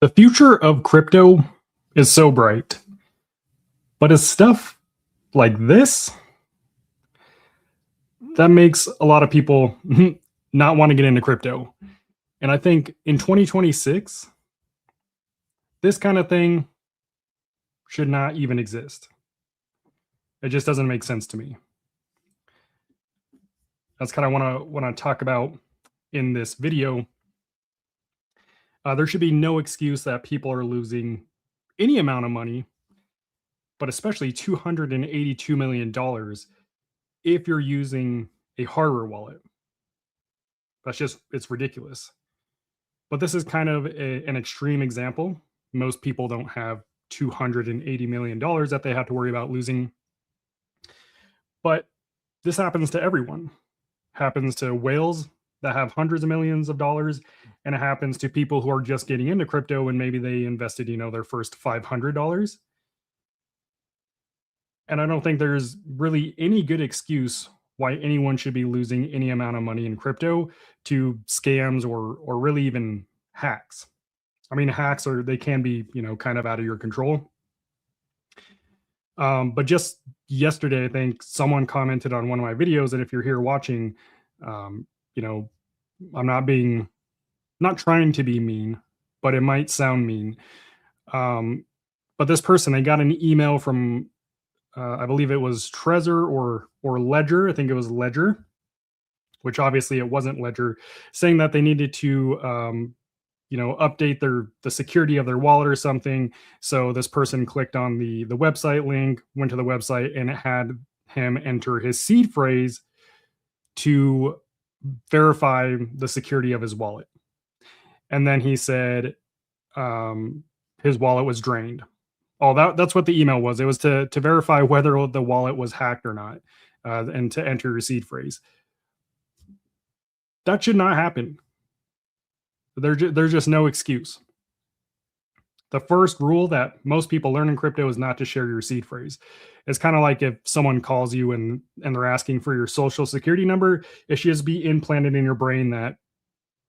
The future of crypto is so bright, but it's stuff like this that makes a lot of people not want to get into crypto. And I think in 2026, this kind of thing should not even exist. It just doesn't make sense to me. That's kind of want to talk about in this video. There should be no excuse that people are losing any amount of money, but especially $282 million if you're using a hardware wallet. It's ridiculous. But this is kind of an extreme example. Most people don't have $280 million that they have to worry about losing. But this happens to everyone. Happens to whales that have hundreds of millions of dollars, and it happens to people who are just getting into crypto and maybe they invested, their first $500. And I don't think there's really any good excuse why anyone should be losing any amount of money in crypto to scams or really even hacks. I mean, hacks they can be, kind of out of your control. But just yesterday, I think someone commented on one of my videos, and if you're here watching, I'm not trying to be mean, but it might sound mean. But this person, they got an email from, I believe it was Trezor or Ledger. I think it was Ledger, which obviously it wasn't Ledger, saying that they needed to, update the security of their wallet or something. So this person clicked on the website link, went to the website, and it had him enter his seed phrase to verify the security of his wallet. And then he said his wallet was drained. Oh, that's what the email was. It was to verify whether the wallet was hacked or not, and to enter your seed phrase. That should not happen. There's just no excuse. The first rule that most people learn in crypto is not to share your seed phrase. It's kind of like if someone calls you and they're asking for your social security number, it should just be implanted in your brain that,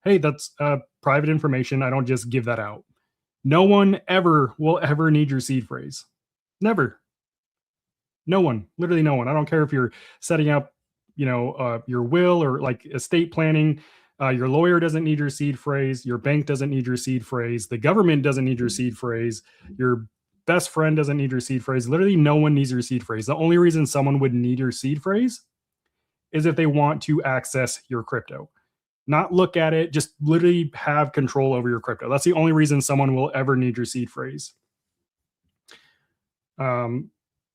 hey, that's private information. I don't just give that out. No one will ever need your seed phrase. Never. No one, literally no one. I don't care if you're setting up, your will or like estate planning. Your lawyer doesn't need your seed phrase. Your bank doesn't need your seed phrase. The government doesn't need your seed phrase. Your best friend doesn't need your seed phrase. Literally no one needs your seed phrase. The only reason someone would need your seed phrase is if they want to access your crypto. Not look at it, just literally have control over your crypto. That's the only reason someone will ever need your seed phrase.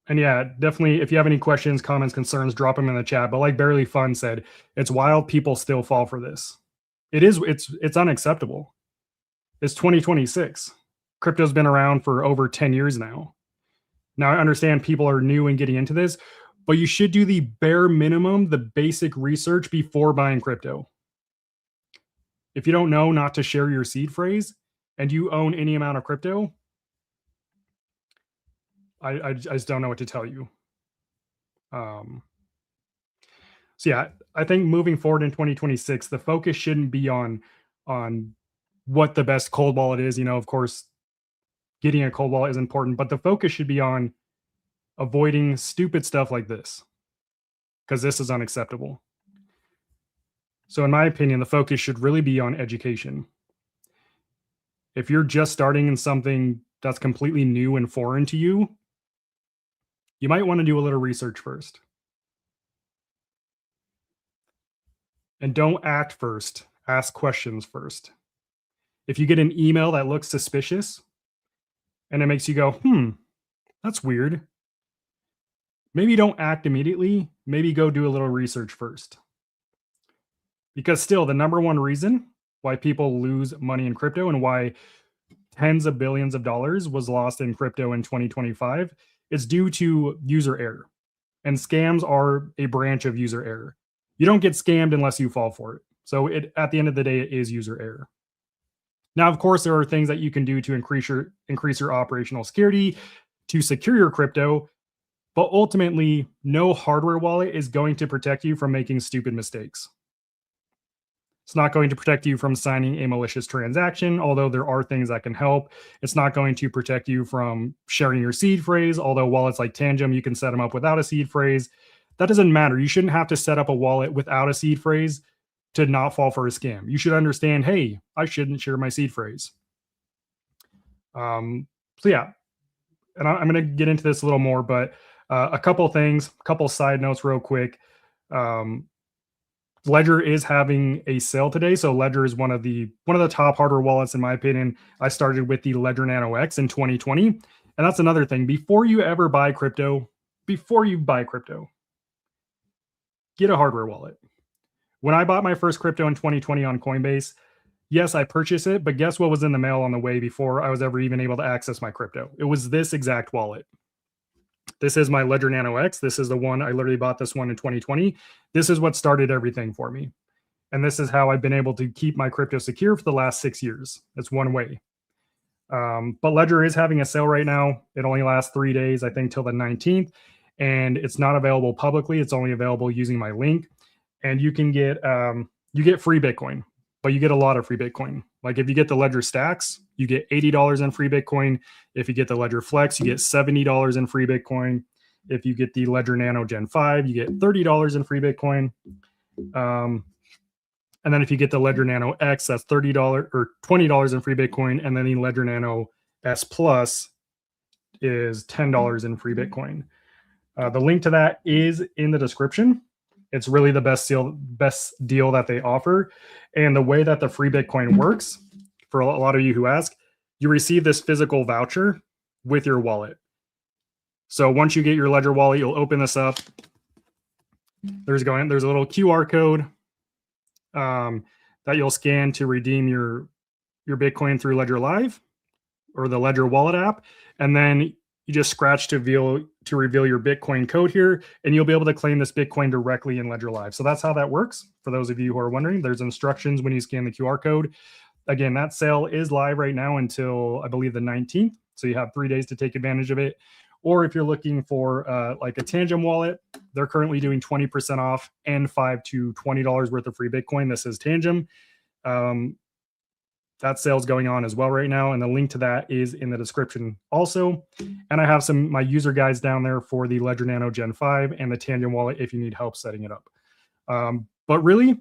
And yeah, definitely, if you have any questions, comments, concerns, drop them in the chat. But like Barely Fun said, it's wild people still fall for this. It's unacceptable. It's 2026. Crypto's been around for over 10 years now. Now, I understand people are new and getting into this, but you should do the bare minimum, the basic research before buying crypto. If you don't know not to share your seed phrase and you own any amount of crypto, I just don't know what to tell you. So yeah, I think moving forward in 2026, the focus shouldn't be on what the best cold wallet is. Of course, getting a cold wallet is important, but the focus should be on avoiding stupid stuff like this, because this is unacceptable. So in my opinion, the focus should really be on education. If you're just starting in something that's completely new and foreign to you, you might want to do a little research first. And don't act first. Ask questions first. If you get an email that looks suspicious and it makes you go, that's weird, maybe don't act immediately. Maybe go do a little research first. Because still, the number one reason why people lose money in crypto and why tens of billions of dollars was lost in crypto in 2025 is due to user error. And scams are a branch of user error. You don't get scammed unless you fall for it. So at the end of the day, it is user error. Now, of course, there are things that you can do to increase your operational security, to secure your crypto, but ultimately, no hardware wallet is going to protect you from making stupid mistakes. It's not going to protect you from signing a malicious transaction, although there are things that can help. It's not going to protect you from sharing your seed phrase, although wallets like Tangem, you can set them up without a seed phrase. That doesn't matter. You shouldn't have to set up a wallet without a seed phrase to not fall for a scam. You should understand, hey, I shouldn't share my seed phrase. So yeah, and I'm going to get into this a little more, but a couple things, a couple side notes real quick. Ledger is having a sale today. So Ledger is one of the top hardware wallets, in my opinion. I started with the Ledger Nano X in 2020. And that's another thing. Before you buy crypto, get a hardware wallet. When I bought my first crypto in 2020 on Coinbase, yes, I purchased it, but guess what was in the mail on the way before I was ever even able to access my crypto? It was this exact wallet. This is my Ledger Nano X. This is the one, I literally bought this one in 2020. This is what started everything for me. And this is how I've been able to keep my crypto secure for the last 6 years. It's one way. But Ledger is having a sale right now. It only lasts 3 days, I think, till the 19th. And it's not available publicly. It's only available using my link. And you can get free Bitcoin, but you get a lot of free Bitcoin. Like if you get the Ledger Stacks, you get $80 in free Bitcoin. If you get the Ledger Flex, you get $70 in free Bitcoin. If you get the Ledger Nano Gen 5, you get $30 in free Bitcoin. And then if you get the Ledger Nano X, that's $30 or $20 in free Bitcoin. And then the Ledger Nano S Plus is $10 in free Bitcoin. The link to that is in the description. It's really the best deal that they offer. And the way that the free Bitcoin works, for a lot of you who ask, you receive this physical voucher with your wallet. So once you get your Ledger wallet, you'll open this up. There's a little QR code that you'll scan to redeem your Bitcoin through Ledger Live or the Ledger Wallet app. And then you just scratch to reveal your Bitcoin code here, and you'll be able to claim this Bitcoin directly in Ledger Live. So that's how that works. For those of you who are wondering, there's instructions when you scan the QR code. Again, that sale is live right now until, I believe, the 19th. So you have 3 days to take advantage of it. Or if you're looking for like a Tangem wallet, they're currently doing 20% off and $5 to $20 worth of free Bitcoin. This is Tangem. That sale's going on as well right now, and the link to that is in the description also. And I have my user guides down there for the Ledger Nano Gen 5 and the Tangem wallet if you need help setting it up. But really,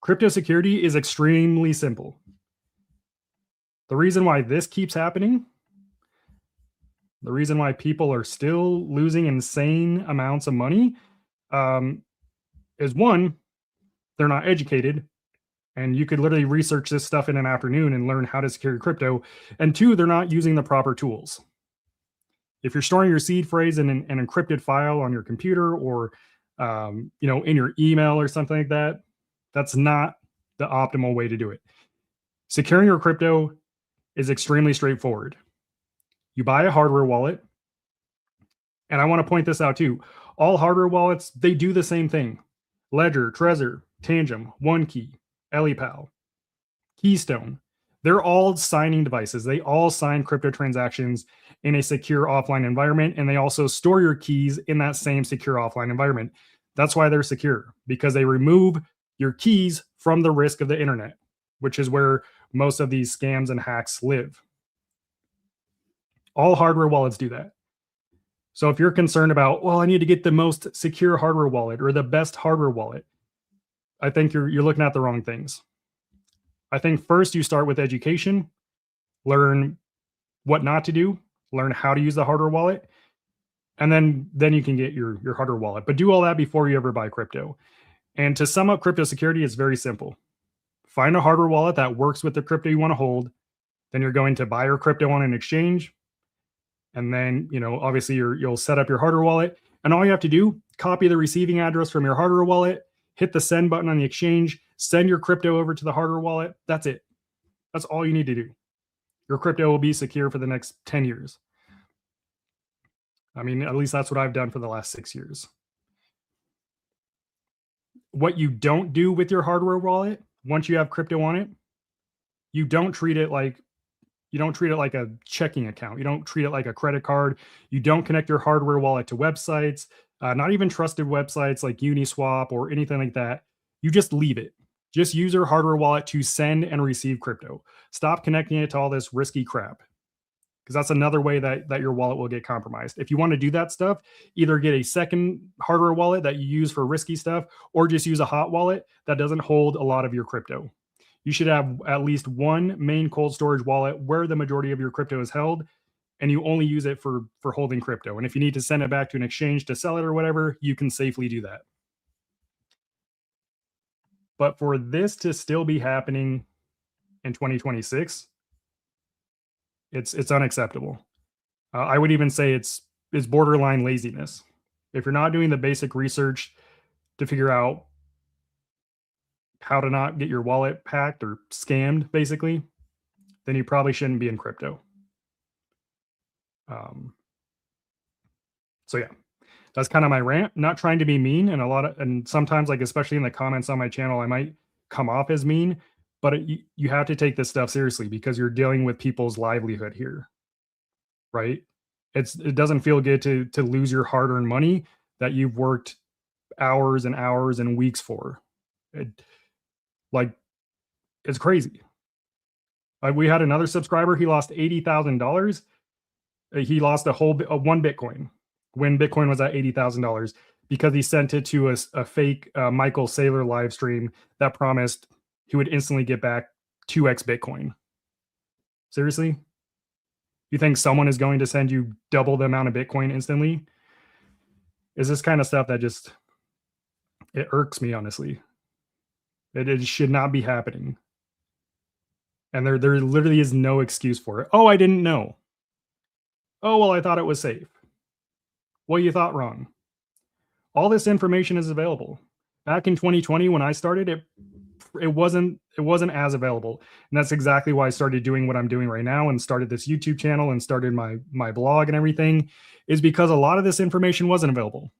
crypto security is extremely simple. The reason why this keeps happening, the reason why people are still losing insane amounts of money, is one, they're not educated. And you could literally research this stuff in an afternoon and learn how to secure your crypto. And two, they're not using the proper tools. If you're storing your seed phrase in an encrypted file on your computer or in your email or something like that, that's not the optimal way to do it. Securing your crypto is extremely straightforward. You buy a hardware wallet. And I want to point this out too. All hardware wallets, they do the same thing. Ledger, Trezor, Tangem, OneKey, EliPal, Keystone, they're all signing devices. They all sign crypto transactions in a secure offline environment, and they also store your keys in that same secure offline environment. That's why they're secure, because they remove your keys from the risk of the internet, which is where most of these scams and hacks live. All hardware wallets do that. So if you're concerned about, well, I need to get the most secure hardware wallet or the best hardware wallet, I think you're looking at the wrong things. I think first you start with education, learn what not to do, learn how to use the hardware wallet, and then you can get your hardware wallet. But do all that before you ever buy crypto. And to sum up crypto security, it's very simple. Find a hardware wallet that works with the crypto you want to hold. Then you're going to buy your crypto on an exchange. And then, obviously you'll set up your hardware wallet. And all you have to do, copy the receiving address from your hardware wallet, hit the send button on the exchange, send your crypto over to the hardware wallet. That's it. That's all you need to do. Your crypto will be secure for the next 10 years. I mean, at least that's what I've done for the last 6 years. What you don't do with your hardware wallet, once you have crypto on it, you don't treat it like a checking account. You don't treat it like a credit card. You don't connect your hardware wallet to websites. Not even trusted websites like Uniswap or anything like that. You just leave it. Just use your hardware wallet to send and receive crypto. Stop connecting it to all this risky crap, because that's another way that your wallet will get compromised. If you want to do that stuff, either get a second hardware wallet that you use for risky stuff, or just use a hot wallet that doesn't hold a lot of your crypto. You should have at least one main cold storage wallet where the majority of your crypto is held, and you only use it for holding crypto. And if you need to send it back to an exchange to sell it or whatever, you can safely do that. But for this to still be happening in 2026, it's unacceptable. I would even say it's borderline laziness. If you're not doing the basic research to figure out how to not get your wallet hacked or scammed, basically, then you probably shouldn't be in crypto. Um, so yeah, that's kind of my rant. Not trying to be mean, and sometimes, like especially in the comments on my channel, I might come off as mean, but you have to take this stuff seriously because you're dealing with people's livelihood here, right? It doesn't feel good to lose your hard-earned money that you've worked hours and hours and weeks for. It, like it's crazy. Like we had another subscriber, he lost $80,000. He lost one Bitcoin when Bitcoin was at $80,000 because he sent it to a fake Michael Saylor live stream that promised he would instantly get back 2x Bitcoin. Seriously? You think someone is going to send you double the amount of Bitcoin instantly? Is this kind of stuff that just, it irks me, honestly. It should not be happening. And there literally is no excuse for it. Oh, I didn't know. Oh, well, I thought it was safe. Well, you thought wrong. All this information is available. Back in 2020, when I started, it wasn't as available. And that's exactly why I started doing what I'm doing right now and started this YouTube channel and started my blog and everything, is because a lot of this information wasn't available.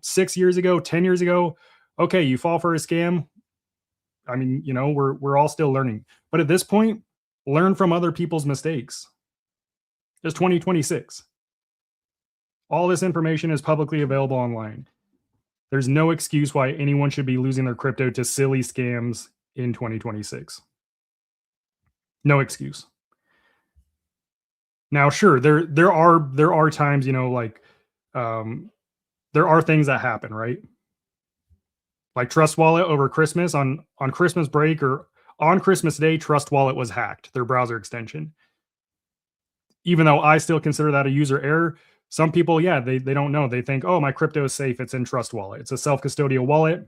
6 years ago, 10 years ago, okay, you fall for a scam. I mean, we're all still learning. But at this point, learn from other people's mistakes. It's 2026. All this information is publicly available online. There's no excuse why anyone should be losing their crypto to silly scams in 2026. No excuse. Now, sure, there are times, there are things that happen, right? Like Trust Wallet over Christmas on Christmas break or on Christmas Day, Trust Wallet was hacked, their browser extension. Even though I still consider that a user error, some people, yeah, they don't know. They think, oh, my crypto is safe. It's in Trust Wallet. It's a self-custodial wallet.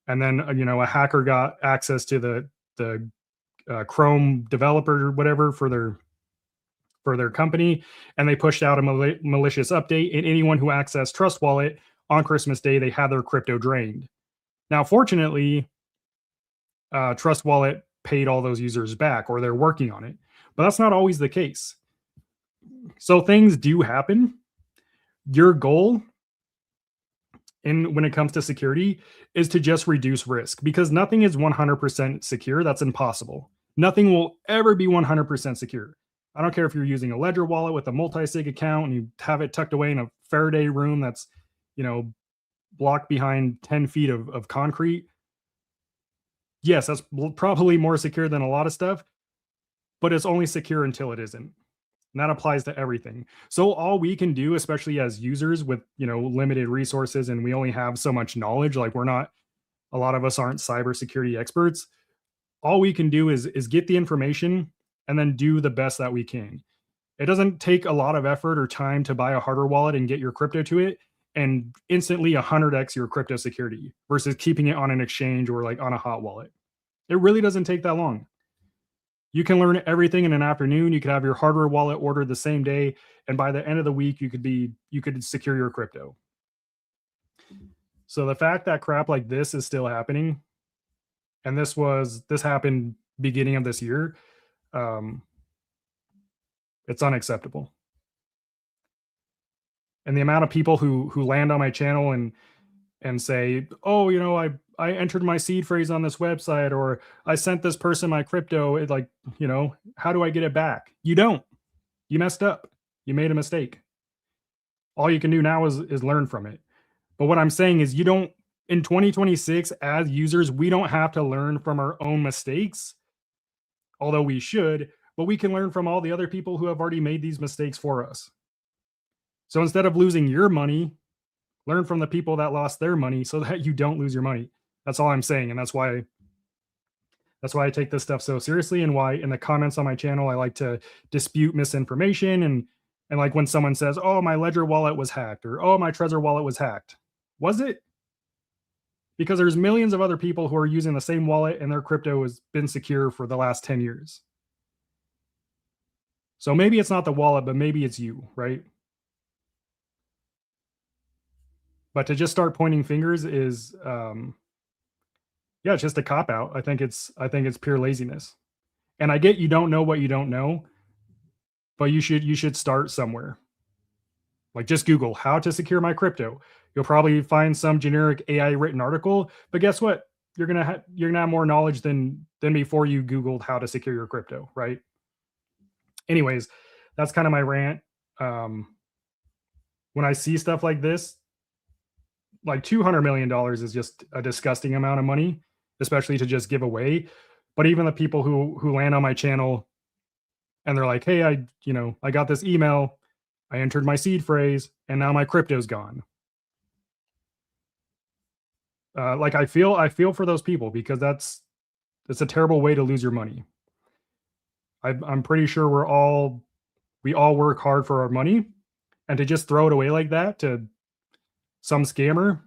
And then, a hacker got access to the Chrome developer or whatever for their company, and they pushed out a malicious update. And anyone who accessed Trust Wallet on Christmas Day, they had their crypto drained. Now, fortunately, Trust Wallet paid all those users back, or they're working on it. But that's not always the case. So things do happen. Your goal when it comes to security is to just reduce risk, because nothing is 100% secure. That's impossible. Nothing will ever be 100% secure. I don't care if you're using a Ledger wallet with a multi-sig account and you have it tucked away in a Faraday room that's, blocked behind 10 feet of concrete. Yes, that's probably more secure than a lot of stuff, but it's only secure until it isn't. And that applies to everything. So all we can do, especially as users with, limited resources, and we only have so much knowledge, like a lot of us aren't cybersecurity experts. All we can do is get the information and then do the best that we can. It doesn't take a lot of effort or time to buy a hardware wallet and get your crypto to it and instantly 100x your crypto security versus keeping it on an exchange or like on a hot wallet. It really doesn't take that long. You can learn everything in an afternoon. You could have your hardware wallet ordered the same day, and by the end of the week, you could secure your crypto. So the fact that crap like this is still happening, and this happened beginning of this year, it's unacceptable. And the amount of people who land on my channel and say, oh, I entered my seed phrase on this website, or I sent this person my crypto. How do I get it back? You don't. You messed up. You made a mistake. All you can do now is learn from it. But what I'm saying is you don't In 2026, as users, we don't have to learn from our own mistakes, although we should, but we can learn from all the other people who have already made these mistakes for us. So instead of losing your money, learn from the people that lost their money so that you don't lose your money. That's all I'm saying, and that's why I take this stuff so seriously, and why in the comments on my channel I like to dispute misinformation, and like when someone says, "Oh, my Ledger wallet was hacked," or "Oh, my Trezor wallet was hacked." Was it? Because there's millions of other people who are using the same wallet and their crypto has been secure for the last 10 years. So maybe it's not the wallet, but maybe it's you, right? But to just start pointing fingers is yeah, it's just a cop out. I think it's pure laziness. And I get you don't know what you don't know, but you should start somewhere. Like just Google how to secure my crypto. You'll probably find some generic AI written article, but guess what? You're gonna have more knowledge than before you Googled how to secure your crypto, right? Anyways, that's kind of my rant. Um, when I see stuff like this, like $200 million is just a disgusting amount of money, especially to just give away. But even the people who land on my channel and they're like, "Hey, I got this email, I entered my seed phrase, and now my crypto's gone." Like I feel for those people because that's a terrible way to lose your money. I'm pretty sure we all work hard for our money, and to just throw it away like that to some scammer,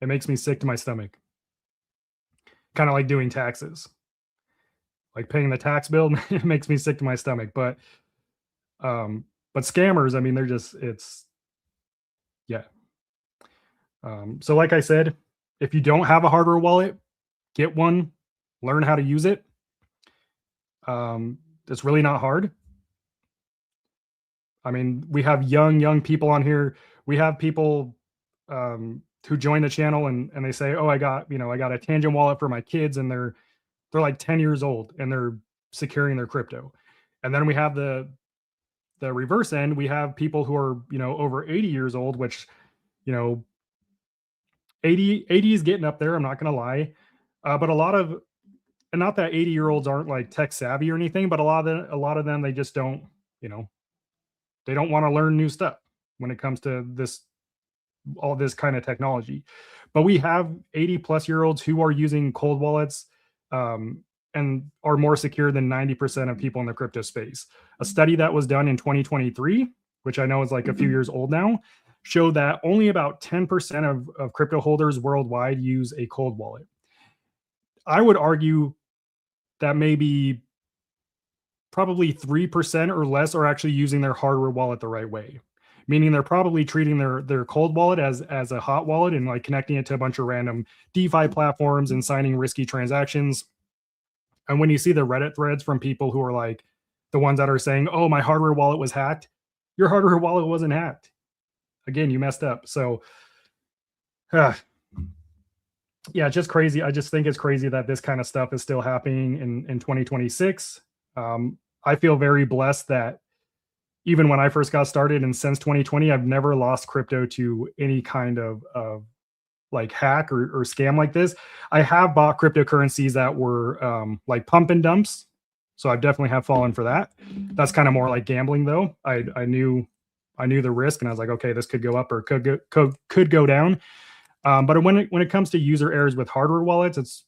it makes me sick to my stomach. Kind of like doing taxes, like paying the tax bill, it makes me sick to my stomach. But scammers, I mean, they're just it's yeah. So like I said, if you don't have a hardware wallet, get one, learn how to use it. It's really not hard. I mean, we have young people on here. We have people who join the channel and they say, "Oh, I got a Tangent wallet for my kids," and they're like 10 years old and they're securing their crypto. And then we have the reverse end. We have people who are over 80 years old, which you know 80 is getting up there. I'm not gonna lie, but a lot of and not that 80-year-olds aren't like tech savvy or anything, but a lot of them they just don't you know they don't want to learn new stuff when it comes to all this kind of technology. But we have 80 plus year olds who are using cold wallets, and are more secure than 90% of people in the crypto space. A study that was done in 2023, which I know is like a few years old now, showed that only about 10% of crypto holders worldwide use a cold wallet. I would argue that maybe probably 3% or less are actually using their hardware wallet the right way. Meaning they're probably treating their cold wallet as a hot wallet and like connecting it to a bunch of random DeFi platforms and signing risky transactions. And when you see the Reddit threads from people who are like the ones that are saying, "Oh, my hardware wallet was hacked," your hardware wallet wasn't hacked. Again, you messed up. So, uh, yeah, just crazy. I just think it's crazy that this kind of stuff is still happening in 2026. I feel very blessed that even when I first got started and since 2020, I've never lost crypto to any kind of like hack or scam like this. I have bought cryptocurrencies that were like pump and dumps. So I definitely have fallen for that. That's kind of more like gambling though. I knew the risk and I was like, okay, this could go up or could go down. But when it comes to user errors with hardware wallets, it's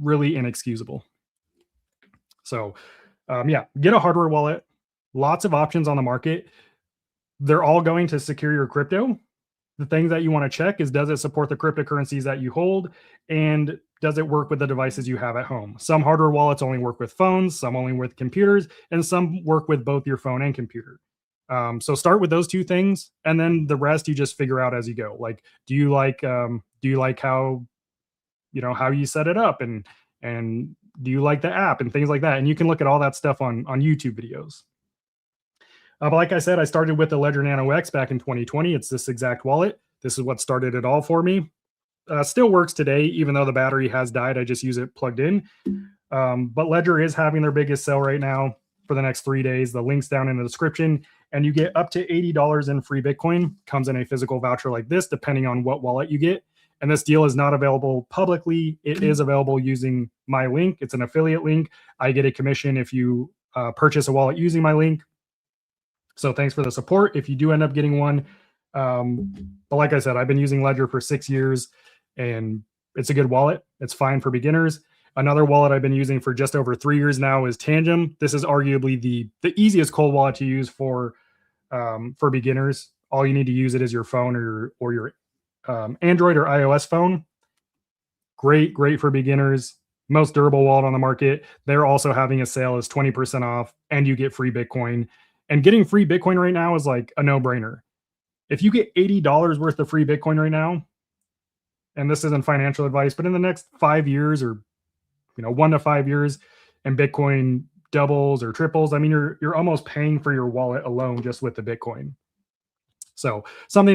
really inexcusable. So yeah, get a hardware wallet. Lots of options on the market. They're all going to secure your crypto. The things that you want to check is, does it support the cryptocurrencies that you hold? And does it work with the devices you have at home? Some hardware wallets only work with phones, some only with computers, and some work with both your phone and computer. So start with those two things, and then the rest you just figure out as you go. Like, do you like how how you set it up, and do you like the app and things like that? And you can look at all that stuff on YouTube videos. But like I said, I started with the Ledger Nano X back in 2020. It's this exact wallet. This is what started it all for me. Still works today, even though the battery has died. I just use it plugged in. But Ledger is having their biggest sale right now. for the next 3 days. The link's down in the description, and you get up to $80 in free Bitcoin. Comes in a physical voucher like this, depending on what wallet you get. And this deal is not available publicly. It is available using my link. It's an affiliate link. I get a commission if you purchase a wallet using my link. So thanks for the support if you do end up getting one. But like I said, I've been using Ledger for 6 years, and it's a good wallet. It's fine for beginners. Another wallet I've been using for just over 3 years now is Tangem. This is arguably the easiest cold wallet to use for beginners. All you need to use it is your phone or your Android or iOS phone. Great for beginners. Most durable wallet on the market. They're also having a sale as 20% off, and you get free Bitcoin. And getting free Bitcoin right now is like a no-brainer. If you get $80 worth of free Bitcoin right now, and this isn't financial advice, but in the next 5 years, or 1 to 5 years, and Bitcoin doubles or triples, I mean, you're almost paying for your wallet alone just with the Bitcoin. So something to